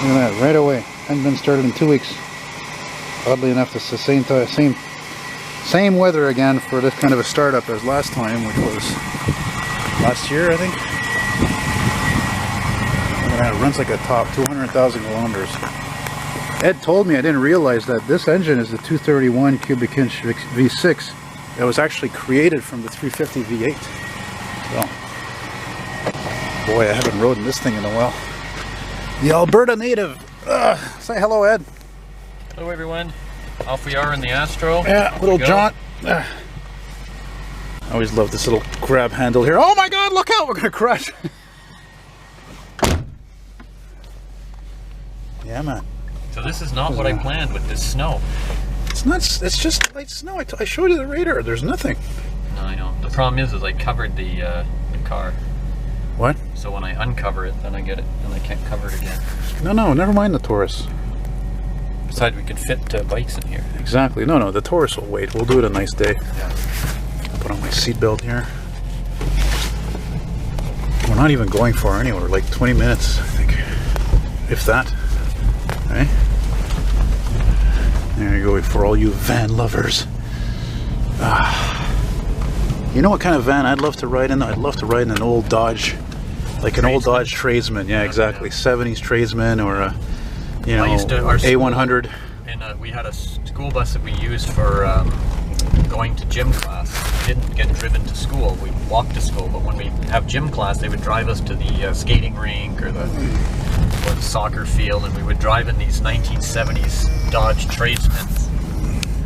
Look at that, right away. Hadn't been started in 2 weeks. Oddly enough, it's the same weather again for this kind of a startup as last time, which was last year, I think. Look at that, it runs like a top, 200,000 kilometers. Ed told me, I didn't realize that this engine is the 231 cubic inch V6. It was actually created from the 350 V8. So, boy, I haven't ridden this thing in a while. The Alberta native. Say hello, Ed. Hello, everyone. Off we are in the Astro. Yeah, little jaunt. I always love this little grab handle here. Oh my God! Look out! We're gonna crash. Yeah, man. So this is not what I planned with this snow. It's not. It's just light snow. I showed you the radar. There's nothing. No, I know. The problem is I covered the car. What? So when I uncover it, then I get it, and I can't cover it again. No, never mind the Taurus. Besides, we could fit bikes in here. Exactly. No, the Taurus will wait. We'll do it a nice day. Yeah. Put on my seatbelt here. We're not even going far anywhere. Like 20 minutes, I think, if that. Right? There you go, for all you van lovers. You know what kind of van I'd love to ride in? I'd love to ride in an old Dodge, like an old Dodge Tradesman. Yeah, exactly. 70s Tradesman or a, you know, A100. And we had a school bus that we used for going to gym class. We didn't get driven to school. We walked to school. But when we have gym class, they would drive us to the skating rink or the soccer field, and we would drive in these 1970s Dodge Tradesmen.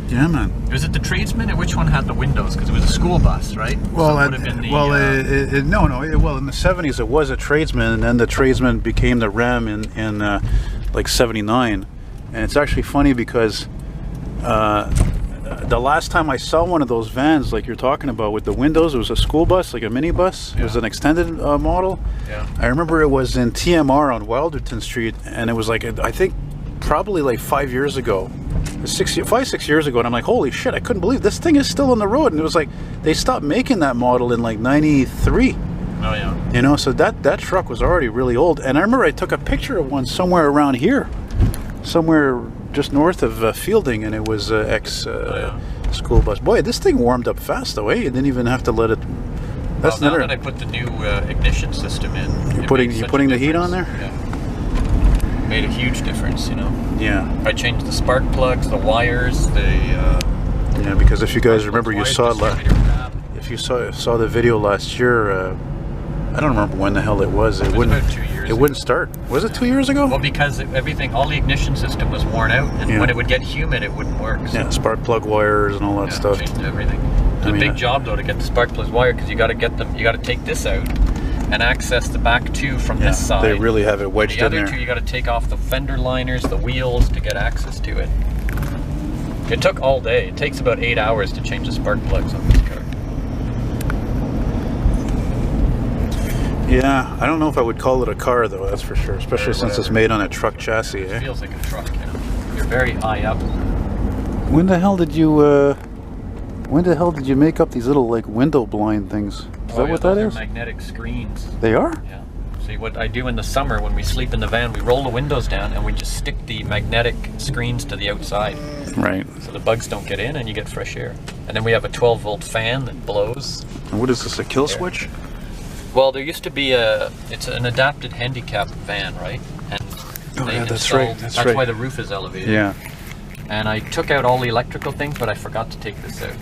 Yeah, man. Was it the Tradesman, or which one had the windows? Because it was a school bus, right? Well, so well, in the 70s it was a Tradesman, and then the Tradesman became the Ram in like 79. And it's actually funny because the last time I saw one of those vans like you're talking about with the windows, it was a school bus, like a minibus. Yeah. It was an extended model. Yeah. I remember it was in TMR on Wilderton Street, and it was like, I think probably like 5 years ago. 6 years ago, and I'm like, holy shit, I couldn't believe this thing is still on the road. And it was like, they stopped making that model in like 93. Oh yeah. You know, so that truck was already really old. And I remember I took a picture of one somewhere around here, somewhere just north of Fielding, and it was school bus. Boy, this thing warmed up fast though, eh? You didn't even have to let it. That's now that I put the new ignition system in. You're putting the heat on there? Yeah. Made a huge difference, you know. Yeah. I changed the spark plugs, the wires, yeah, because if you guys remember, you saw if you saw the video last year, I don't remember when the hell it was. It wouldn't. About 2 years. It wouldn't start. Was it 2 years ago? Well, because all the ignition system was worn out, and when it would get humid, it wouldn't work. So. Yeah, spark plug wires and all that stuff. Changed everything. It's a big job though to get the spark plugs wired, because you got to get them. You got to take this out and access the back two from this side. They really have it wedged in there. The other two, you got to take off the fender liners, the wheels, to get access to it. It took all day. It takes about 8 hours to change the spark plugs on this car. Yeah, I don't know if I would call it a car though, that's for sure. Especially since it's made on a truck chassis. It feels like a truck, you know. You're very high up. When the hell did you make up these little like window blind things? Is that what that is? Magnetic screens. They are? Yeah. See, what I do in the summer when we sleep in the van, we roll the windows down and we just stick the magnetic screens to the outside. Right. So the bugs don't get in and you get fresh air. And then we have a 12-volt fan that blows. And what is this, a kill switch? Well, there used to be it's an adapted handicap van, right? And that's right. That's why the roof is elevated. Yeah. And I took out all the electrical things, but I forgot to take this out.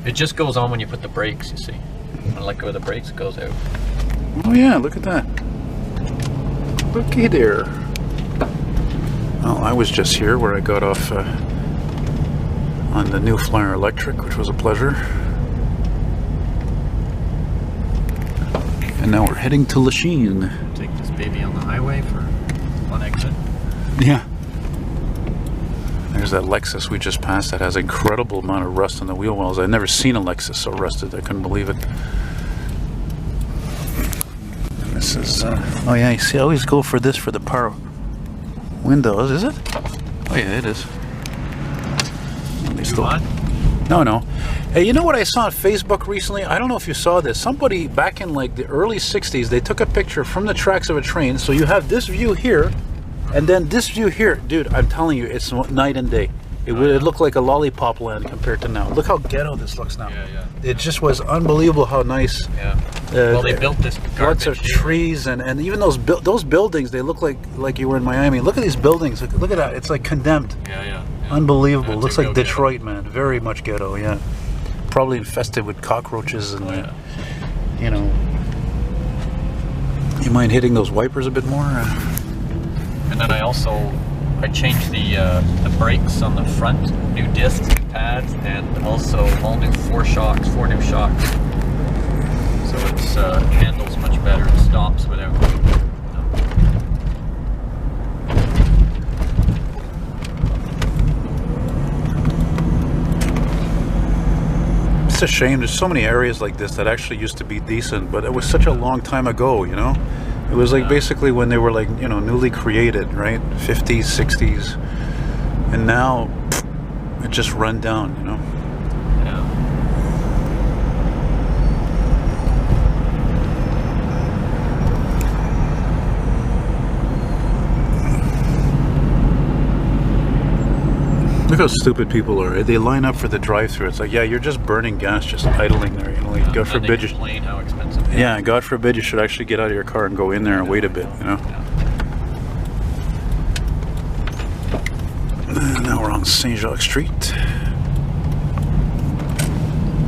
It just goes on when you put the brakes, you see. When I let go of the brakes, it goes out. Oh yeah, look at that. Looky there. Well, I was just here where I got off on the New Flyer Electric, which was a pleasure. And now we're heading to Lachine. Take this baby on the highway for one exit. Yeah. There's that Lexus we just passed that has an incredible amount of rust on the wheel wells. I've never seen a Lexus so rusted. I couldn't believe it. And this is, oh yeah, you see, I always go for this for the power windows, is it? Oh yeah, it is. On? No. Hey, you know what I saw on Facebook recently? I don't know if you saw this. Somebody back in like the early 60s, they took a picture from the tracks of a train. So you have this view here, and then this view here. Dude, I'm telling you, it's night and day. It would look like a lollipop land compared to now. Look how ghetto this looks now. Yeah. It just was unbelievable how nice. Yeah. Well, they built this lots of trees and even those buildings. They look like you were in Miami. Look at these buildings. Look at that. It's like condemned. Yeah. Unbelievable. Yeah, looks like Detroit, ghetto. man. Very much ghetto. Yeah. Probably infested with cockroaches and you know. You mind hitting those wipers a bit more? And then I changed the brakes on the front, new discs, new pads, and also all new four new shocks. So it's handles much better, it stops without. It's a shame. There's so many areas like this that actually used to be decent, but it was such a long time ago, you know? It was like basically when they were like, you know, newly created, right? 50s, 60s. And now it just run down, you know? Look how stupid people are. They line up for the drive-thru. It's like, yeah, you're just burning gas, just idling there. You know, like, God forbid you. Complain how expensive it is. Yeah, God forbid you should actually get out of your car and go in there and wait a bit. You know. And now we're on Saint Jacques Street.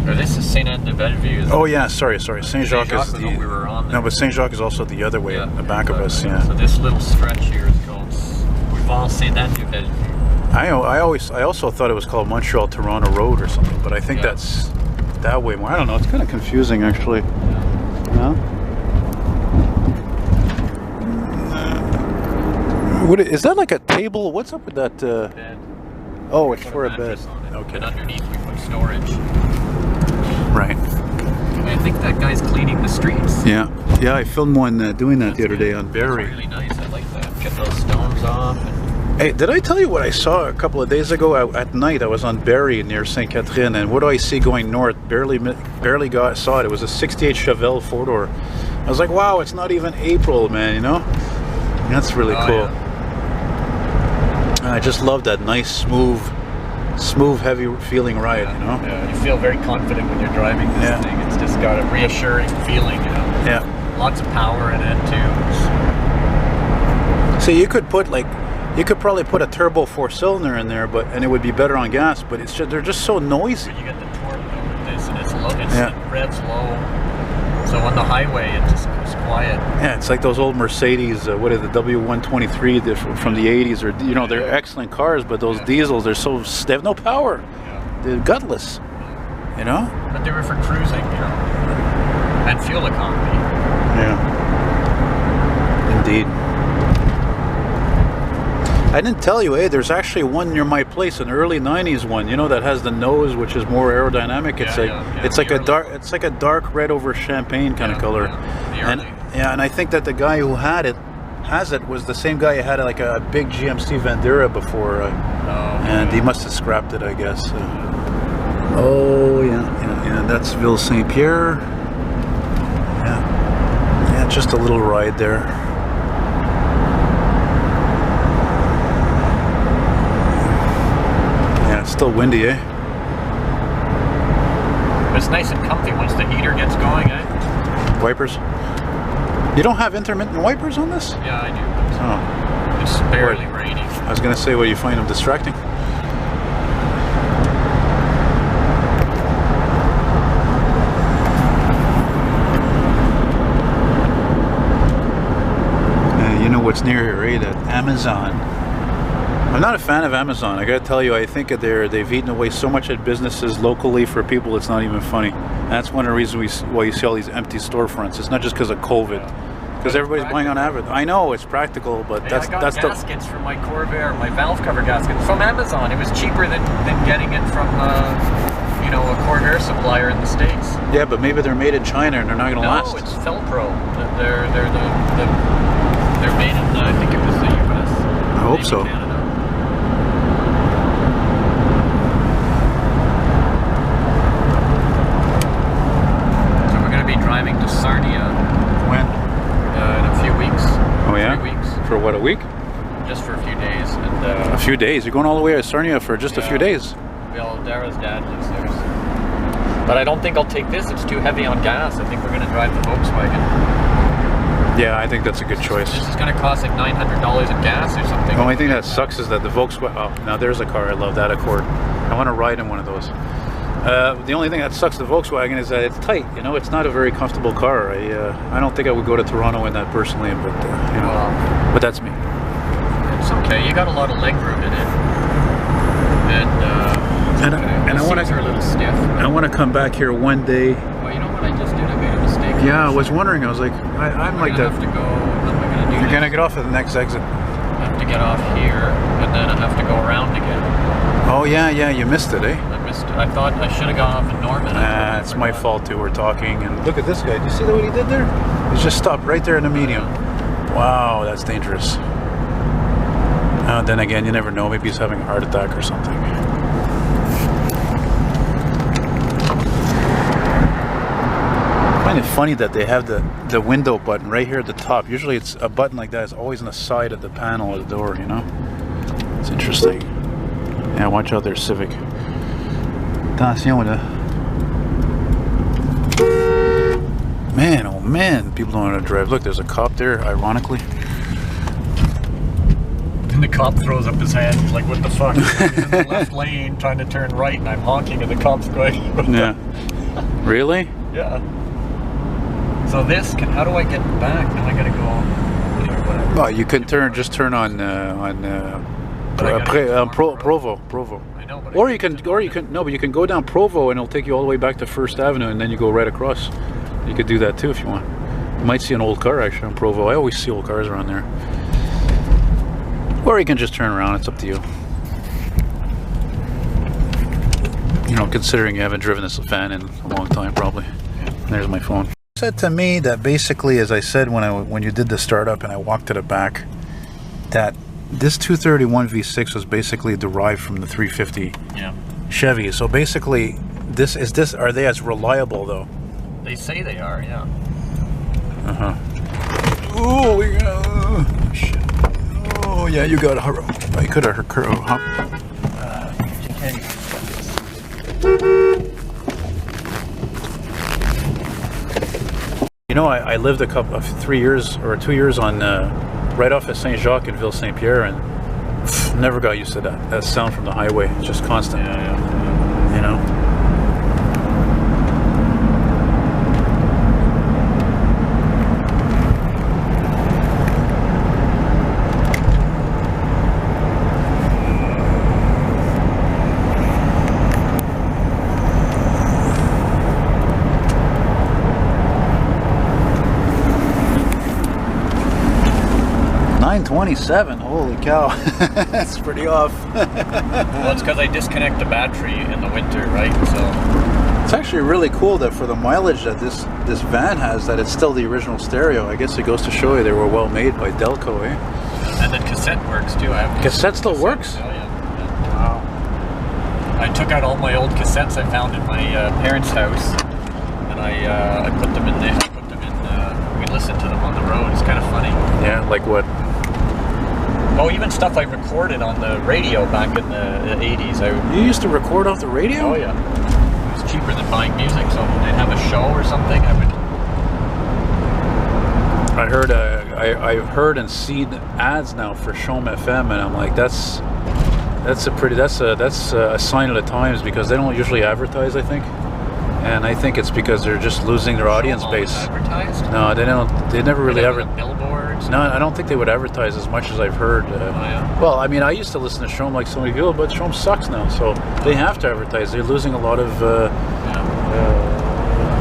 This is Saint Anne de Bellevue. Oh yeah, sorry. Saint Jacques is the. We were on there. No, but Saint Jacques is also the other way, the back of us. Yeah. So this little stretch here is called. We've all Saint Anne de Bellevue. I also thought it was called Montreal Toronto Road or something, but I think that's that way more. I don't know. It's kind of confusing actually. No? What is that, like a table? What's up with that? Bed. Oh, it's for a bed. Okay. And underneath we put storage. Right. I think that guy's cleaning the streets. Yeah, I filmed one doing that the other day on Barrie. It's really nice. I like that. Get those stones off. Hey, did I tell you what I saw a couple of days ago at night? I was on Barrie near St. Catherine, and what do I see going north? Barely saw it. It was a 68 Chevelle 4-door. I was like, wow, it's not even April, man, you know? That's really cool. Yeah. And I just love that nice, smooth, heavy feeling ride, you know? Yeah, you feel very confident when you're driving this thing. It's just got a reassuring feeling, you know? Yeah. Lots of power in it, too. So you could probably put a turbo 4-cylinder in there, and it would be better on gas. But it's just, they're just so noisy. You get the torque with this, and it's low. It revs low, so on the highway it just goes quiet. Yeah, it's like those old Mercedes. What is the W123 from the '80s? Or you know, they're excellent cars, but those diesels, they have no power. Yeah. They're gutless. You know. But they were for cruising, you know, and fuel economy. Yeah. Indeed. I didn't tell you, hey, there's actually one near my place, an early '90s one, you know, that has the nose, which is more aerodynamic. It's it's like a dark red over champagne kind of color. And I think that the guy who has it was the same guy who had like a big GMC Vandera before, and he must have scrapped it, I guess. Oh yeah, that's Ville Saint Pierre. Yeah, just a little ride there. Still windy, eh? It's nice and comfy once the heater gets going, eh? Wipers? You don't have intermittent wipers on this? Yeah, I do. Oh. It's barely raining. I was gonna say, well, you find them distracting? You know what's near here, eh? That Amazon. I'm not a fan of Amazon. I gotta tell you, I think that they've eaten away so much at businesses locally for people. It's not even funny. And that's one of the reasons why you see all these empty storefronts. It's not just because of COVID, because everybody's buying on Amazon. I know it's practical, but I got gaskets for my Corvair, my valve cover gasket from Amazon. It was cheaper than getting it from you know, a Corvair supplier in the States. Yeah, but maybe they're made in China and they're not gonna last. No, it's Felpro. They're made in I think it was the US. I hope so. Canada. a week? Just for a few days. And a few days? You're going all the way to Sarnia for just a few days? Well, Dara's dad lives there. So. But I don't think I'll take this. It's too heavy on gas. I think we're going to drive the Volkswagen. Yeah, I think that's a good choice. This is going to cost like $900 in gas or something. The only thing that sucks is that the Volkswagen... Oh, now there's a car. I love that Accord. I want to ride in one of those. The only thing that sucks the Volkswagen is that it's tight. You know, it's not a very comfortable car. I don't think I would go to Toronto in that personally, but you know, but that's me. It's okay. You got a lot of leg room in it, and I want to. A little stiff. I want to come back here one day. Well, you know what I just did? I made a mistake. Yeah, I was wondering. I was like, I'm like that. Have to go. What am I going to do? You're going to get off at the next exit. I have to get off here, and then I have to go around again. Oh yeah, you missed it, eh? I missed it. I thought I should have gone off in Norman. It's my fault too. We're talking, and look at this guy. Do you see what he did there? He's just stopped right there in the medium. Wow, that's dangerous. Then again, you never know. Maybe he's having a heart attack or something. I find it funny that they have the window button right here at the top. Usually it's a button like that. It's always on the side of the panel of the door, you know? It's interesting. Yeah, watch out there, Civic. Attention là. Man, oh man, people don't know how to drive. Look, there's a cop there, ironically. And the cop throws up his hand. He's like, what the fuck? He's in the left lane trying to turn right, and I'm honking, and the cop's going. Yeah. Really? Yeah. So this, how do I get back? Now I gotta go. Whatever. Well, you can just turn on Provo. I know, but Or you can go down Provo and it'll take you all the way back to First Avenue, and then you go right across. You could do that too if you want. You might see an old car actually on Provo. I always see old cars around there. Or you can just turn around. It's up to you. You know, considering you haven't driven this van in a long time, probably. There's my phone. Said to me that basically, as I said when you did the startup and I walked to the back, that this 231 V6 was basically derived from the 350 Chevy. So basically, are they as reliable though? They say they are, yeah. Oh, shit. Oh yeah, you got to hurry. I could have You know, I lived a couple of 3 years or 2 years on right off of Saint Jacques in Ville Saint Pierre, and never got used to that sound from the highway. It's just constant. Yeah. You know. 927, holy cow. That's pretty off. Well, it's because I disconnect the battery in the winter, right? So it's actually really cool that for the mileage that this van has, that it's still the original stereo. I guess it goes to show you they were well made by Delco, eh? And the cassette works too. Cassette still works? Oh yeah. Wow. I took out all my old cassettes I found in my parents' house, and I put them in there. We listened to them on the road. It's kind of funny. Yeah, like what? Oh, even stuff I recorded on the radio back in the 80s. You used to record off the radio? Oh yeah. It was cheaper than buying music, so when they'd have a show or something, I would. I've heard and seen ads now for Chom FM, and I'm like, that's a sign of the times, because they don't usually advertise, I think. And I think it's because they're just losing their audience base. Advertised? No, they don't. They never really advertise. Billboards? No, I don't think they would advertise as much as I've heard. Well, I mean, I used to listen to Shom like so many people, but Shom sucks now, so they have to advertise. They're losing a lot of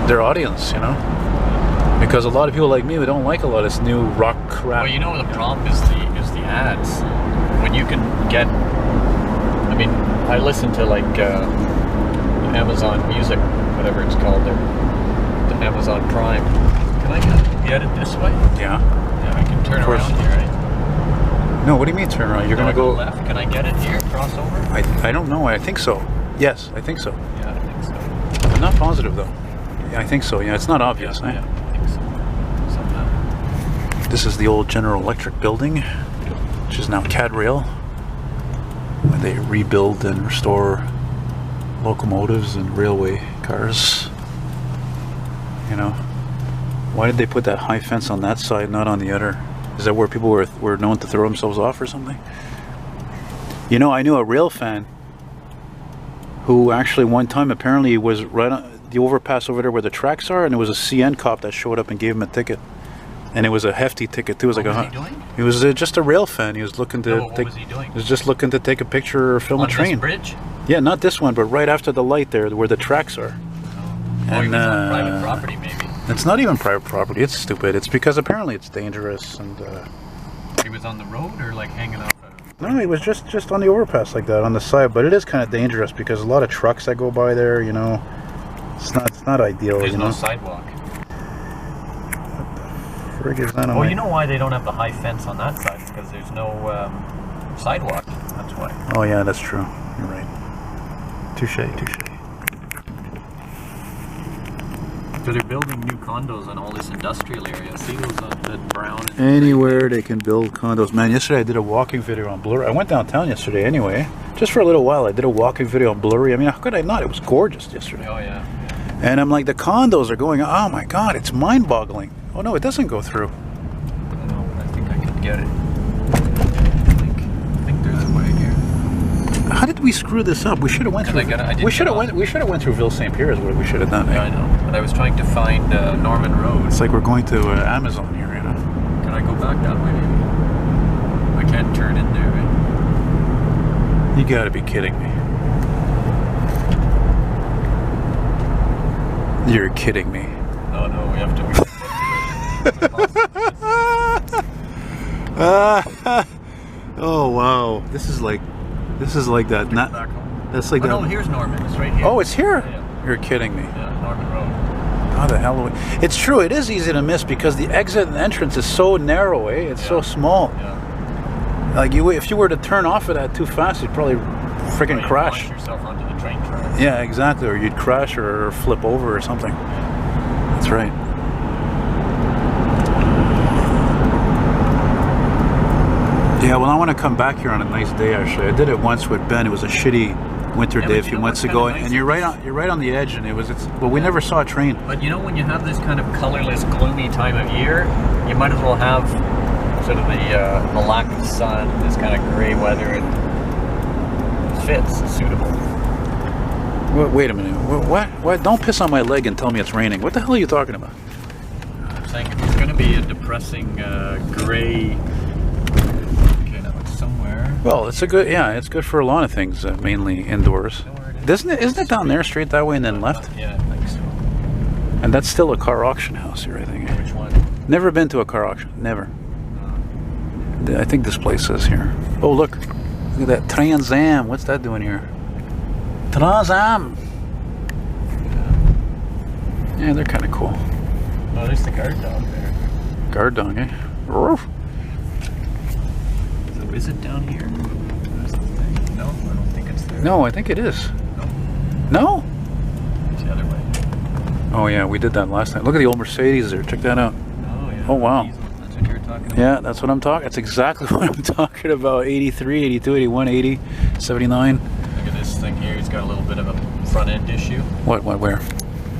their audience, you know, because a lot of people like me, we don't like a lot of this new rock crap. Well, you know, the problem is the ads. When you can get, I mean, I listen to like Amazon Music, whatever it's called, the Amazon Prime. Can I get it this way? Yeah. Yeah, I can turn around here, right? No, what do you mean turn around? You're gonna go left. Can I get it here? Cross over? I don't know. I think so. Yes, I think so. Yeah, I think so. I'm not positive though. Yeah, I think so. Yeah, it's not obvious. Yeah, I think so. Somehow. This is the old General Electric building. which is now CAD-Rail, where they rebuild and restore locomotives and railway cars. You know, why did they put that high fence on that side, not on the other? Is that where people were known to throw themselves off or something? You know, I knew a rail fan who actually one time apparently was right on the overpass over there where the tracks are, and there was a CN cop that showed up and gave him a ticket. And it was a hefty ticket too. It was like what was he doing? He was just a rail fan. He was looking to what was he doing? He was just looking to take a picture or film a train. On this bridge? Yeah, not this one, but right after the light there, where the tracks are. Oh, he was on private property, maybe. It's not even private property. It's stupid. It's because apparently it's dangerous and. He was on the road or like hanging off? No, he was just on the overpass like that on the side. But it is kind of dangerous because a lot of trucks that go by there. You know, it's not ideal. There's you no know? sidewalk. Is that oh, you know why they don't have the high fence on that side? It's because there's no sidewalk. That's why. Oh yeah, that's true. You're right. Touche, touche. So they're building new condos on all this industrial area. See those the brown? Anywhere they can build condos. Man, yesterday I did a walking video on Blurry. I went downtown yesterday anyway. Just for a little while. I did a walking video on Blurry. I mean, how could I not? It was gorgeous yesterday. Oh yeah. And I'm like, the condos are going, oh my God, it's mind-boggling. Oh no, it doesn't go through. No, I think I could get it. I think there's a way here. How did we screw this up? We should have went through. We should have went through Ville St. Pierre is what we should have done. Yeah, I know. But I was trying to find Norman Road. It's like we're going to Amazon here, you know. Can I go back that way? Maybe? I can't turn in there. Right? You gotta be kidding me. You're kidding me. No, we have to. Oh wow, this is like that. Not that's like that. No, here's Norman. It's right here. Oh, it's here. Yeah. You're kidding me. Yeah, Norman Road. How the hell? It's true. It is easy to miss because the exit and entrance is so narrow. It's so small. Yeah. Like if you were to turn off of that too fast, you'd probably freaking crash. Launch yourself onto the train tracks. Yeah, exactly. Or you'd crash or flip over or something. That's right. Yeah, well, I want to come back here on a nice day. Actually, I did it once with Ben. It was a shitty winter day a few months ago, and you're right on the edge, and but we never saw a train. But you know, when you have this kind of colorless, gloomy time of year, you might as well have sort of the lack of sun, this kind of gray weather, and it fits. It's suitable. Wait a minute. What? Don't piss on my leg and tell me it's raining. What the hell are you talking about? I'm saying if it's going to be a depressing gray. Well, it's it's good for a lot of things, mainly indoors. Isn't it down there straight that way and then left? Yeah, I think so. And that's still a car auction house here, I think. Which one? Never been to a car auction, never. I think this place is here. Oh, look at that Trans Am. What's that doing here? Trans Am. Yeah, they're kind of cool. Oh, there's the guard dog there. Guard dog, eh? Roof. Is it down here? There's the thing. No, I don't think it's there. No, I think it is. No? No? It's the other way. Oh yeah, we did that last time. Look at the old Mercedes there. Check that out. Oh yeah. Oh wow. That's what you're talking about. Yeah, that's what I'm talking. That's exactly what I'm talking about. 83, 82, 81, 80, 79. Look at this thing here. It's got a little bit of a front end issue. What, where?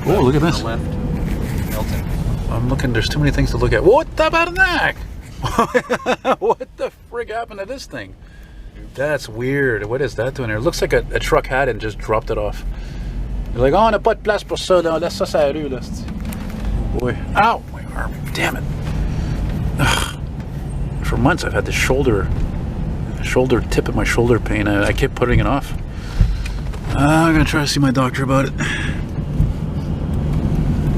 Oh, look at this. On the left. Elton. I'm looking. There's too many things to look at. What about that? What the frig happened to this thing? That's weird. What is that doing here? It looks like a truck had it and just dropped it off. You're like, oh, on n'a pas de place pour ça, là. Laisse ça sur la rue, là. Oh boy. Ow! My arm. Damn it. Ugh. For months I've had the shoulder tip of my shoulder pain. I kept putting it off. I'm gonna try to see my doctor about it.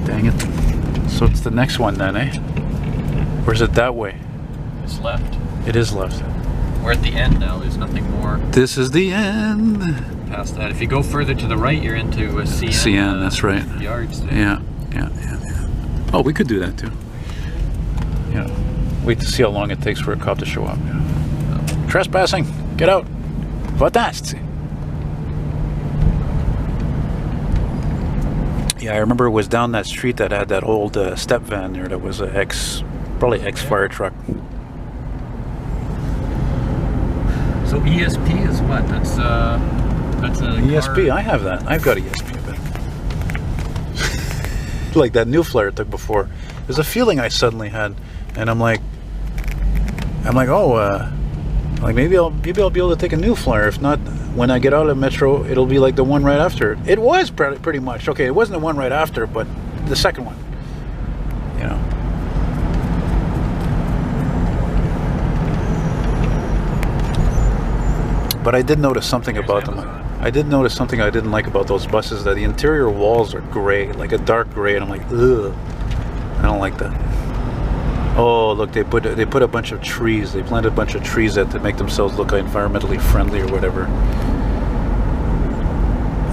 Dang it. So it's the next one then, eh? Or is it that way? It's left. It is left. We're at the end now. There's nothing more. This is the end. Past that. If you go further to the right, you're into a CN. CN, that's right. Yards there. Yeah. Oh, we could do that too. Yeah. Wait to see how long it takes for a cop to show up. Yeah. Trespassing. Get out. Votasti. Yeah, I remember it was down that street that had that old step van there that was a probably ex-fire truck. So ESP is what? That's a ESP, car. I have that. I've got ESP. Like that new flare I took before. There's a feeling I suddenly had, and I'm like, oh, like maybe I'll be able to take a new flyer. If not, when I get out of Metro, it'll be like the one right after. It was pretty much okay. It wasn't the one right after, but the second one. You know. But I did notice something about them. I did notice something I didn't like about those buses, that the interior walls are gray, like a dark gray, and I'm like, ugh, I don't like that. Oh, look, they put a bunch of trees. They planted a bunch of trees that to make themselves look environmentally friendly or whatever.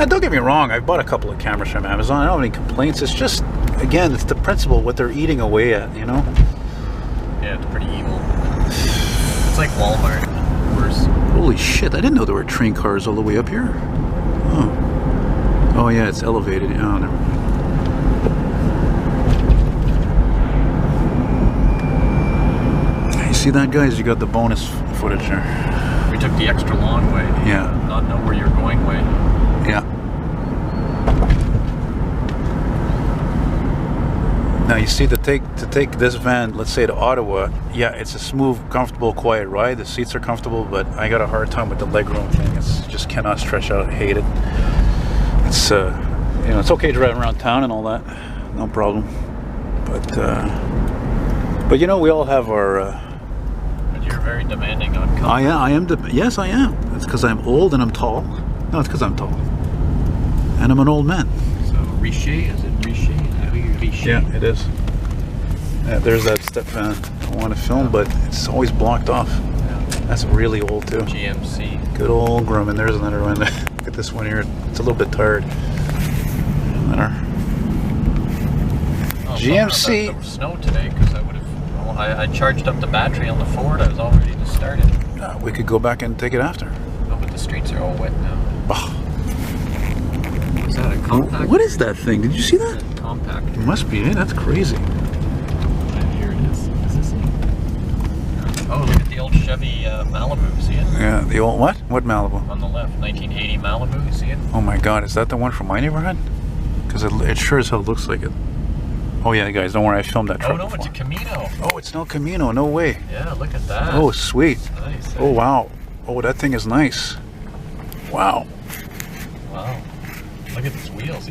And don't get me wrong, I've bought a couple of cameras from Amazon. I don't have any complaints. It's just, again, it's the principle, what they're eating away at, you know? Yeah, it's pretty evil. It's like Walmart. Worse. Holy shit, I didn't know there were train cars all the way up here. Oh, oh yeah, it's elevated. Oh, never mind. You see that, guys? You got the bonus footage there. We took the extra long way. Yeah. Not know where you're going way. Yeah. Now you see, to take this van, let's say to Ottawa, yeah, it's a smooth, comfortable, quiet ride. The seats are comfortable, but I got a hard time with the legroom thing. It's just cannot stretch out. I hate it. It's you know, it's okay driving around town and all that, no problem. But you know, we all have our. But you're very demanding on comfort. I am. Yes, I am. It's because I'm old and I'm tall. No, it's because I'm tall, and I'm an old man. So Richer, is it Richer? Yeah, it is. Yeah, there's that step van I want to film, but it's always blocked off. Yeah. That's really old too. GMC. Good old Grumman. There's another one. Look at this one here. It's a little bit tired. Oh, GMC. There was snow today, because I would have. Well, I charged up the battery on the Ford. I was all ready to start it. We could go back and take it after. No, but the streets are all wet now. Oh. Is that a compact? What is that thing? Did you see that? Compact. It must be. That's crazy. And here it is. Is this it? Oh, look at the old Chevy Malibu. See it? Yeah, the old what? What Malibu? On the left, 1980 Malibu. You see it? Oh my God, is that the one from my neighborhood? Because it sure as hell looks like it. Oh yeah, guys, don't worry. I filmed that truck. Oh no, before. it's a Camino. Oh, it's no Camino. No way. Yeah, look at that. Oh, sweet. Nice. Oh wow. Oh, that thing is nice. Wow. Wow. Look at its wheels.